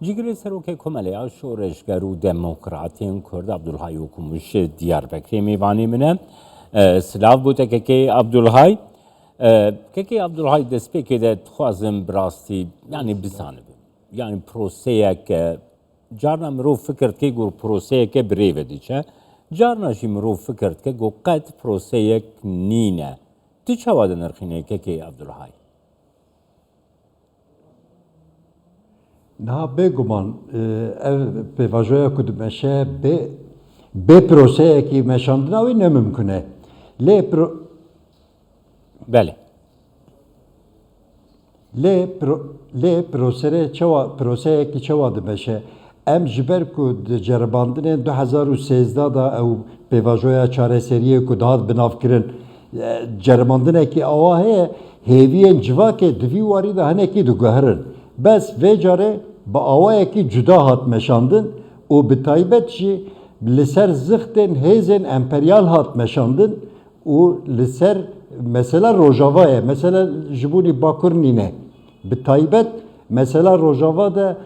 جگری سروک کمالیا شورشگر و دموکراتین کرد عبدالهای حکومش دیاربکری میوانی منه سلاف بوده که عبدالهای که عبدالهای دست که خوازم براستی یعنی بزانه yani proseye ke carna mirov fikirt ke gur proseye ke birêve diçe carna jî mirov fikirt ke got qet proseyek nîne tu çawa di nirxînê kekê Abdulhay Niha bêguman ev pêvajoya ku dimeşe bê proseyekî meşandina wî nemimkün e. Belê Lê proseyekî çawa dimeşe em ji ber ku di ceribandinên 2013 da ew pêvajoya çareseriyê ku dihat binavkirin ceribandinekî awa heye hêviyên civakê di vî warî de hinekî diguherin. Bes vê carê bi awayekî cuda hat meşandin û bi taybet jî li ser zixtên hêzên emperyal hat meşandin û li ser mesela Rojava ye, mesela ji bonî Bakur nîne. Bi taybet mesela Rojava de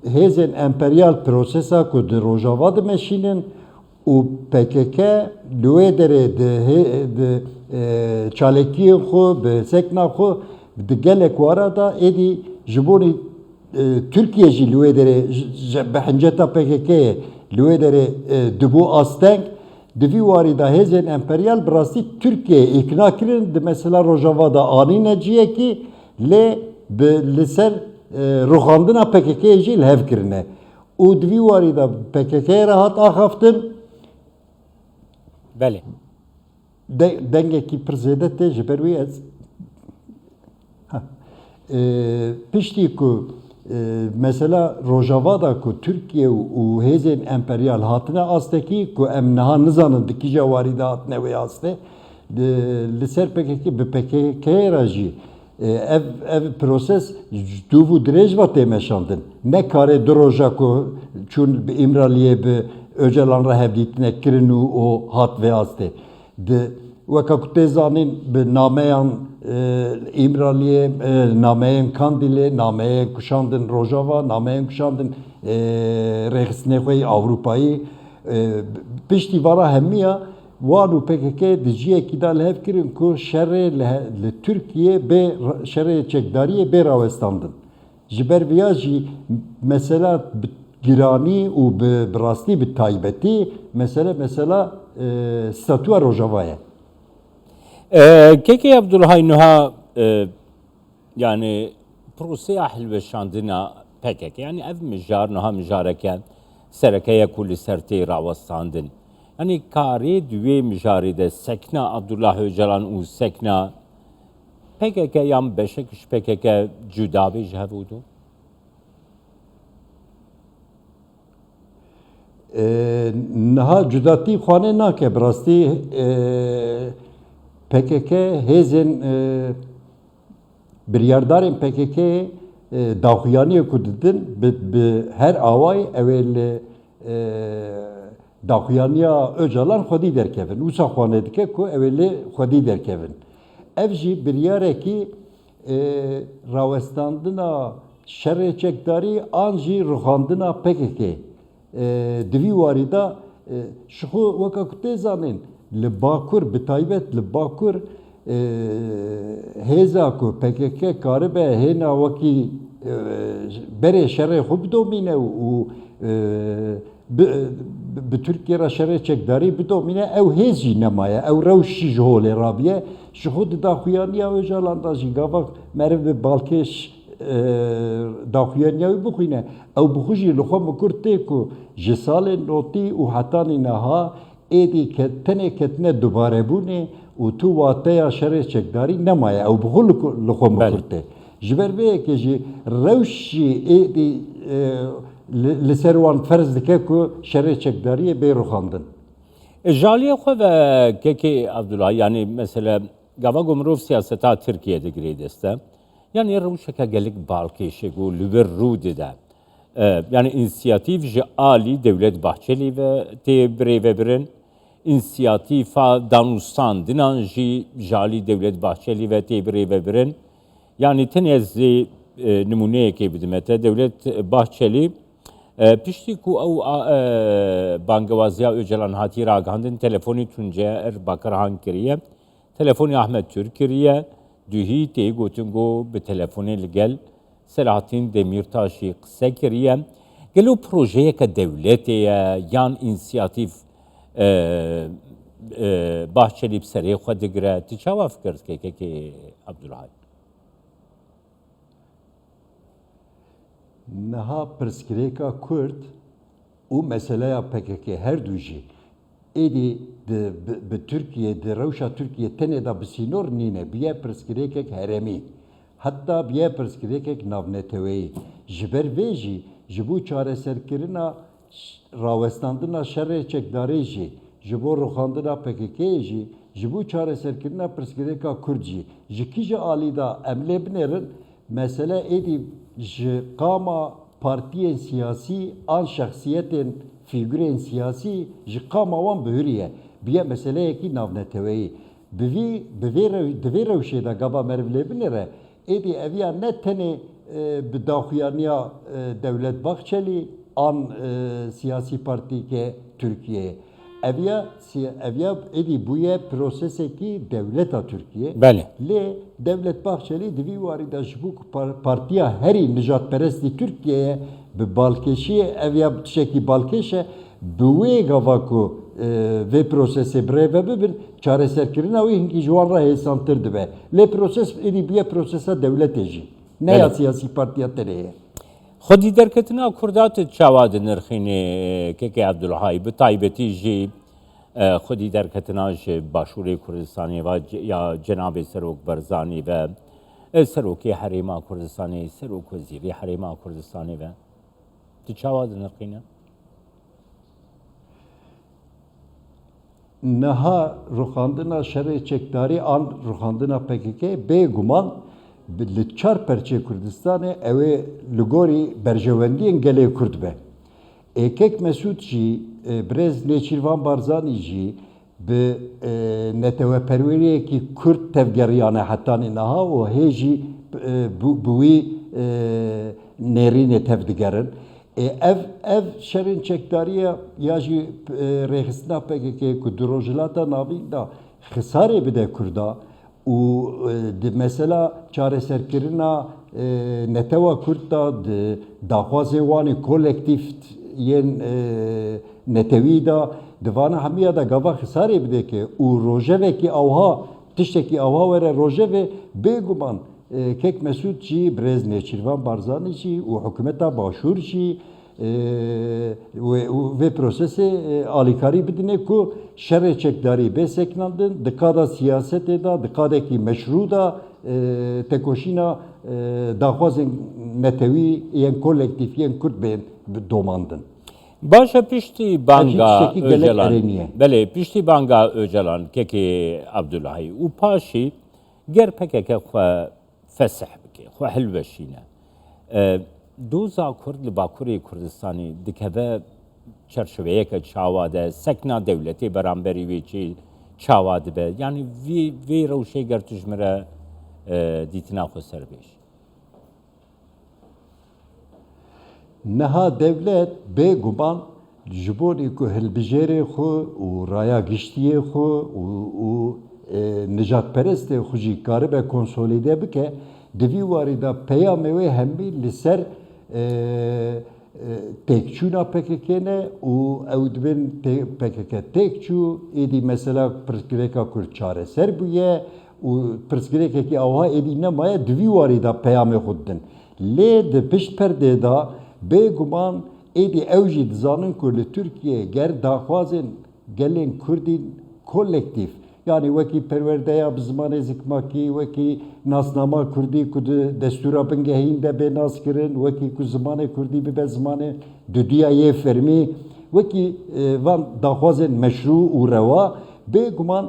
hêzên emperyal prosesa ku di Rojava dimeşînin û PKK li wê derê di çalekiyên xwe bi sekna xwe di gelek wara da êdî ji bonî Türkiye jî li wê derê bi hinceta PKK'ye li wê derê dibû asteng di vî warî da hêzên emperyal bi rastî Türkiye'ye îkna kirin di mesela Rojava da anîne ciyekî lê li ser ruxandina PKK'ye jî li hev kirine. û di vî warî da PKK'ye re hat axaftin belê dengekî pir zêde tê ji ber wî ez piştî ku mesela Rojava da ku Türkiye û hêzên emperyal hatine astekî ku em niha nizanin di kîja warî de hatine wê astê li ser PKK bi PKK'ye re jî ev proses dûv û dirêj va tê meşandin. Ne karê du roja ku çûn bi İmraliyê bi Öcalan re hevdîtine kirin û o hat vê astê. Weka ku tê zanîn bi nameyan İmraliyê, nameyên Kandilê, nameyên kuşandin Rojava, nameyên kuşandin rêxistinê xwe Ewropayî piştî vara hemiya wan û PKK di ciyekî da li hev kirin ku şerê li Tirkiye bê şerê çekdariyê bê rawestandin. Ji ber vêya jî mesela bi giranî û bi rastî bi taybetî mesela statûya Rojava ye. Kekê Abdulhay niha yani proseya hilweşandina PKK yani ev mijar niha mijareke serekeye ku li ser tê rawestandin. Yani karê duwê mijarê de sekna Abdullah Öcalan û sekna PKK yan beşek ji PKK cuda bê ji hev û niha cudatî xwanê nake bi rastî PKK hêzên biryardarên PKK'ye daxuyaniyê ku didin bi her awayê ew ê li daxuyaniya Öcalan xwedî derkevin. Wisa xwanê dike ku ew ê lê xwedî derkevin. Ev jî biryarekî rawestandina şerê çekdarî an jî ruxandina PKK. Di vî warî da ji xwe weka ku tê zanîn li Bakur bi taybet li Bakur hêza ku PKK karibe hêna wekî berê şerê xwe bidomîne û bi Tirkiye re şerê çekdarî bidomîne ew hêz jî nemaye ew rewş jî ji holê rabiye ji xwe di daxuyaniya Öcalan da jî gava meriv bi balkêş daxuyaniya wî bixwîne ew bixwe jî li xwe mikur tê ku ji salên notî û hetanî neha êdî tenê ketine dubarebûnê û tu wateya şerê çekdarî nemaye ew bixwe li xwe mikur tê. Ji ber vê yekê jî rewş jî êdî li ser wan ferz dike ku şerê çekdariyê bê ruxandin. Jaliyê xwe ve kekê Abdulhay yani mesela gava mirov siyaseta Tirkiye'de girê deste yani rewşeke gelek balkêşe û li vir rû dide. Yani inisiyatif ji alî Devlet Bahçeli ve tê birêvebirin inisiyatifa danûstandinan jî jalî Devlet Bahçeli ve tê birêvebirin yani tenê zê نمونەیەکی بدمێتە دەولێت باحچەلی پشتی کو ئەو بانگەوازیا ئۆجەلان هاتی ڕاگەاندن تەلەفۆنی تونجە باکەرهان کردە تەلەفۆنی ئەحمەد تورک کردە دوهی تێگوتنگۆ بە تەلەفۆنی لەگەل سەلاحەدین دەمیرتاشی قسە کردە گەلو پرۆژەیەکە دەولێتەیە یان ئینسیاتیڤ باحچەلی بسەرێ خۆ دەگرە تو چاوا فکرت کێکێکی عەبدولهای Niha pirsgirêka Kurd û meseleya PKK her du jî êdî bi Tirkiye di rewşa Tirkiye tenê da bi sînor nîne biye pirsgirêkek herêmî heta biye pirsgirêkek navneteweyî ji ber vê jî ji bo çareserkirina rawestandina şerê çekdarê jî ji bo rûxandina PKK'yê jî ji bo çareserkirina pirsgirêka Kurd jî ji kîja alî da em lê binêrin mesele êdî ji qama partiyên siyasî an şexsiyetên fîgurên siyasî ji qama wan bihûriye biye meseleyekî navneteweyî di vê rewşê de gava meriv lê binêre êdî eviya ne tenê bi daxuyaniya Devlet Bahçeli an siyasî partîke Tirkiyeyê eviya êdî bûye prosesekî devleta Tirkiye lê Devlet Bahçeli di vî warî de ji bo partiya herî nijadperestî Tirkiyeyê bi balkêşiyê eviya tişekî balkêş e bi wê gava ku vê prosesê birêve bibin çareserkirina wî hinkî ji wan re hêsantir dibe lê proses êdî bûye prosesa dewletê jî ne ya siyasî partiya tenê ye خودی دەرکەتنا کوردات چاوا دنرخینێ کێکی عەبدولهای bi taybetî jî خودی دەرکەتنا ji Başûrê Kurdistanê ya Cenabê Serok Barzanî ve Serokê Herêma Kurdistanê Serok Wezîrê Herêma Kurdistanê ve tu çawa dinirxîne niha rûxandina şerê çekdarî an rûxandina PKK bêguman li çar perçê Kurdistanê ew ê li gorî berjewendiyên gelê Kurd be. Êkek Mesûd jî Birêz Nêçîrvan Barzanî jî bi neteweperweriyekî Kurd tevgeriyane hetanê niha û hê jî bi wî nêrînê tev digerin. Ev şerên çekdariya ya jî rêxistina PKK ku di rojhilata navîn da xisarê bide Kurda û di mesela çareserkirina netewa Kurd da di daxwazê wanê kolektîv yên netewî da divana hemiya da gava xisarê bideke û rojevekî awha tiştekî awha were rojevê bêguman Kek Mesûd jî Birêz Nêçîrvan Barzanî jî û hikûmeta Başûr jî vê prosesê alîkarî bidine ku şerê çekdarî bêseknandin di qada siyasetê da di qadekî meşrû da tekoşîna daxwazên netewî yên kolektîv yên Kurd bên domandin. Başa piştî banga Öcalan erêniye. belê piştî banga Öcalan kekê Abdulahî û paşî ger PKK xwe fesih bike xwe hilweşîne doza Kurd li Bakurê Kurdistanê dikeve çerçeveyeke çawa de sekna dewletê beramberî wê çê çawa dibe yani vê rewşê ger tu ji min re dîtina xwe serbêj Niha devlet bêguman ji borî ku hilbijêrê xwe û raya giştiyê xwe û nijadperestê xwe jî karibe konsolîde bike di vî warî da peyamê wê hemî li ser têkçûna PKK ne û ew dibin PKK têkçû êdî mesela pirsgirêka Kurd çareser bûye û pirsgirêkekî awha êdî nemaye di vî warî da peyamê xwe didin lê di pişt perdê da bêguman êdî ew jî dizanin ku li Tirkiye ger daxwazên gelên Kurdîn kolektîv yani wekî perwerdeya bi zimanê zikmakî wekî nasnama Kurdî ku di destûra bingehîn de bê naskirin wekî ku zimanê Kurdî bibe zimanê duduya yê fermî wekî van daxwazên meşrû û rewa bêguman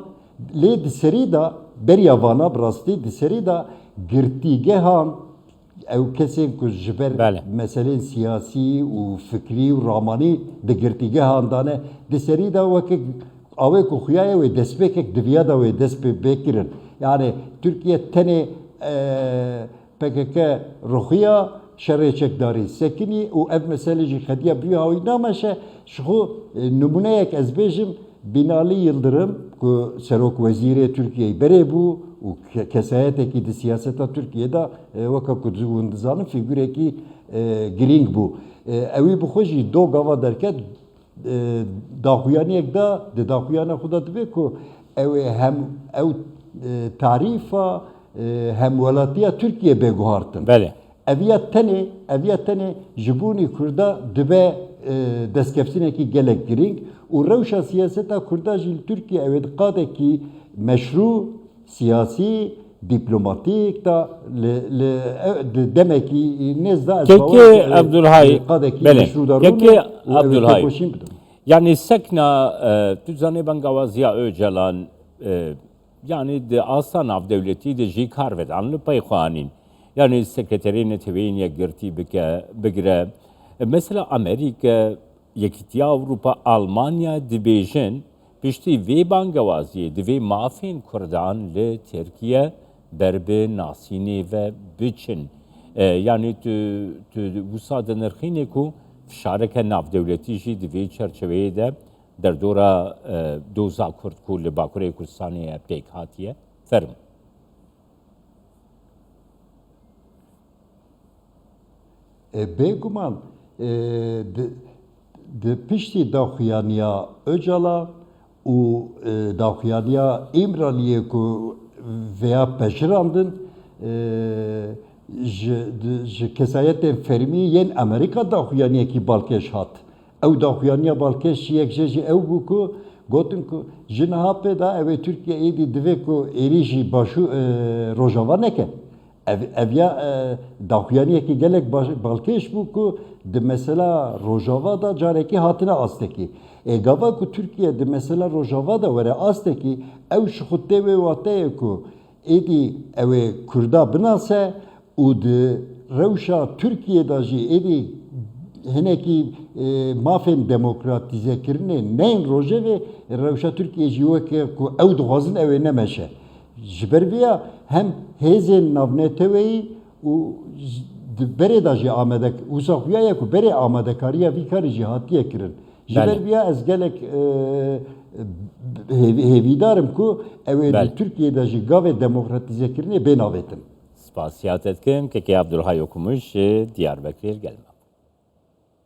lê di serî da beriya vana bi rastî di serî da girtîgehan ew kesên ku ji ber meselên siyasî û fikrî û ramanî di girtîgehan dane di serî da wekek avê ku xuyaye wê destpêkek diviya da wê dest pê bêkirin yani Tirkiye tenê PKK روحیا شرع چکداری سکنی و اف مسئله جی خدیه بیو هاوی نامشه شخو نمونه یک از بیجم Binali Yıldırım ku Serok Veziri Türkiye'yi bere bu kesayeteki de siyaseta Türkiye'de vaka kuduzunduzanın figüreki giring bu. Evi bu hoji do gava derken dahuyani ekda de dahuyana xuda dibe ku ev hem ev tarifa hem velatiya Türkiye beguhartın. Bele. Eviyat tane jibuni kurda dibe deskefsineki gelek giring u rewşa siyaseta Kurda jî Türkiye evet qadekî meşru siyasî diplomatik da demekî nezda Keki Abdülhay bele. Keki Abdülhay. Yani sekna düzane Bengawaziya Öcalan yani de Aslan Av Devleti de jî kar ved anlı payxwanin. Yani sekreterine teveyine girti bigire. Mesela Amerika Yekîtiya Avrupa Almanya dibêjin piştî vê bangewaziyê divê mafên Kurdan li Tirkiye berbi nasînê ve biçin. Yani tu wisa dinirxînê ku fişareke navdewletî jî di vê çerçeveyê de derdora doza Kurd ku li Bakurê Kurdistanê pêk hatiye ferm. Bêguman di piştî daxuyaniya Öcal'a û daxuyaniya İmraliyê ku veya peşirandin ji kesayetên fermî yên Amerîka daxuyaniyekî balkêş hat. Ew daxuyaniya balkêş yek jî ew bû ku gotin ku ji niha pê da ew ê Tirkiye êdî divê ku êrî jî Rojava neke. Ev ya daxuyaniyekî gelek balkêş bû ku di mesela Rojava da carekî hatine astekî. Gava ku Türkiye di mesela Rojava da were astekî ew ji xwe tê wê wateyê ku êdî ew ê Kurda binase û di rewşa Türkiye'da jî êdî hinekî mafên demokratîzekirinê neyên rojevê rewşa Türkiye jî weke ku ew dixwazin ew ê nemeşe. Ji ber vê ya hem hêzên navneteweyî û berê da jî amade wisa xuya ku berê amadekariya vî karî jî hatiye kirin. Ji ber vê ya ez gelek hêvîdarim ku ew ê Tirkiyeyê jî gavê demokratîzekirinê bênavetin. Spasiyet etkin Keki Abdülhay okumuş Diyarbakır gelme.